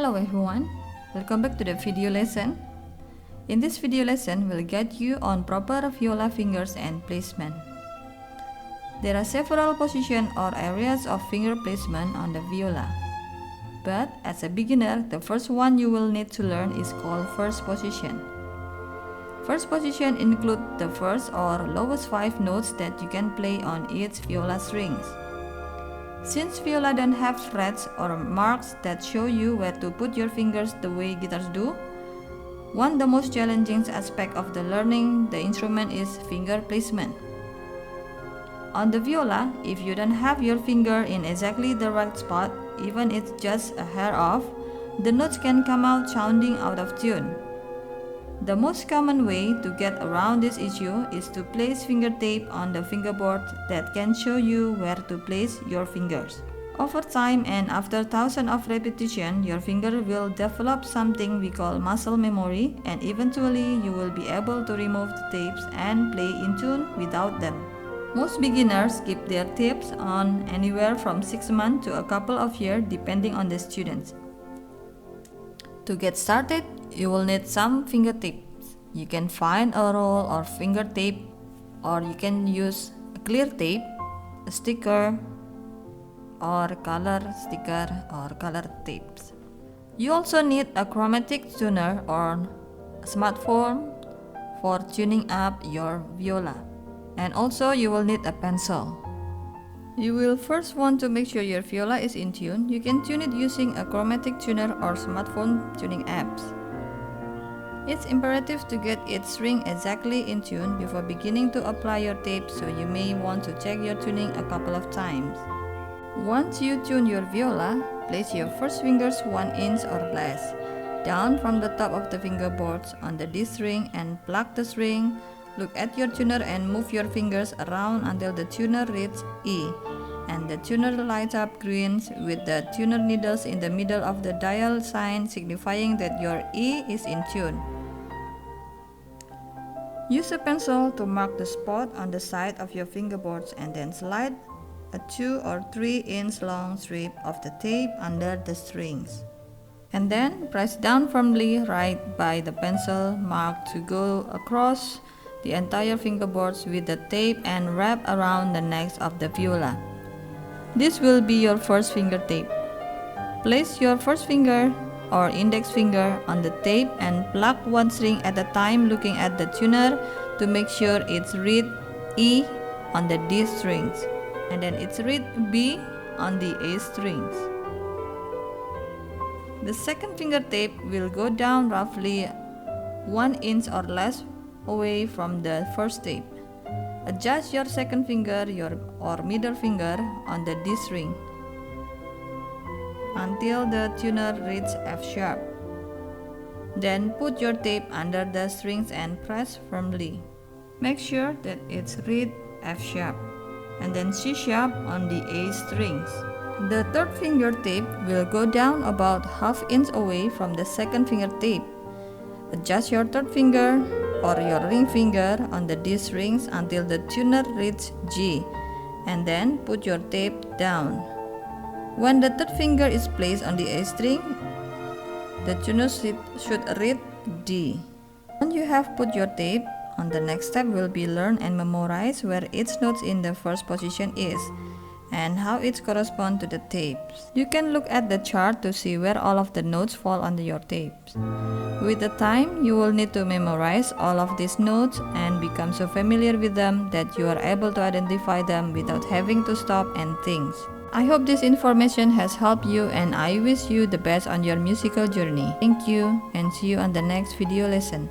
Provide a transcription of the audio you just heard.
Hello everyone, welcome back to the video lesson. In this video lesson, we'll guide you on proper viola fingers and placement. There are several positions or areas of finger placement on the viola. But as a beginner, the first one you will need to learn is called first position. First position includes the first or lowest 5 notes that you can play on each viola strings. Since viola don't have frets or marks that show you where to put your fingers the way guitars do, one of the most challenging aspects of the learning the instrument is finger placement. On the viola, if you don't have your finger in exactly the right spot, even if it's just a hair off, the notes can come out sounding out of tune. The most common way to get around this issue is to place finger tape on the fingerboard that can show you where to place your fingers. Over time and after thousands of repetition, your finger will develop something we call muscle memory, and eventually you will be able to remove the tapes and play in tune without them. Most beginners keep their tapes on anywhere from 6 months to a couple of years depending on the students. To get started, you will need some finger tapes. You can find a roll or finger tape, or you can use a clear tape, a sticker, or color sticker or color tapes. You also need a chromatic tuner or a smartphone for tuning up your viola. And also you will need a pencil. You will first want to make sure your viola is in tune. You can tune it using a chromatic tuner or smartphone tuning apps. It's imperative to get its string exactly in tune before beginning to apply your tape, so you may want to check your tuning a couple of times. Once you tune your viola, place your first fingers 1 inch or less down from the top of the fingerboards on the D string and pluck the string. Look at your tuner and move your fingers around until the tuner reaches E, and the tuner lights up green with the tuner needles in the middle of the dial sign signifying that your E is in tune. Use a pencil to mark the spot on the side of your fingerboards and then slide a 2 or 3 inch long strip of the tape under the strings. And then press down firmly right by the pencil mark to go across the entire fingerboards with the tape and wrap around the necks of the viola. This will be your first finger tape. Place your first finger or index finger on the tape and pluck one string at a time, looking at the tuner to make sure it's read E on the D strings and then it's read B on the A strings. The second finger tape will go down roughly 1 inch or less away from the first tape. Adjust your second finger or middle finger on the D string until the tuner reads F sharp. Then put your tape under the strings and press firmly. Make sure that it's read F sharp and then C sharp on the A strings. The third finger tape will go down about ½ inch away from the second finger tape. Adjust your third finger or your ring finger on the D strings until the tuner reaches G, and then put your tape down. When the third finger is placed on the A string, the tuner should read D. Once you have put your tape, on the next step will be learn and memorize where each note in the first position is and how it corresponds to the tapes. You can look at the chart to see where all of the notes fall under your tapes. With the time, you will need to memorize all of these notes and become so familiar with them that you are able to identify them without having to stop and think. I hope this information has helped you, and I wish you the best on your musical journey. Thank you and see you on the next video lesson.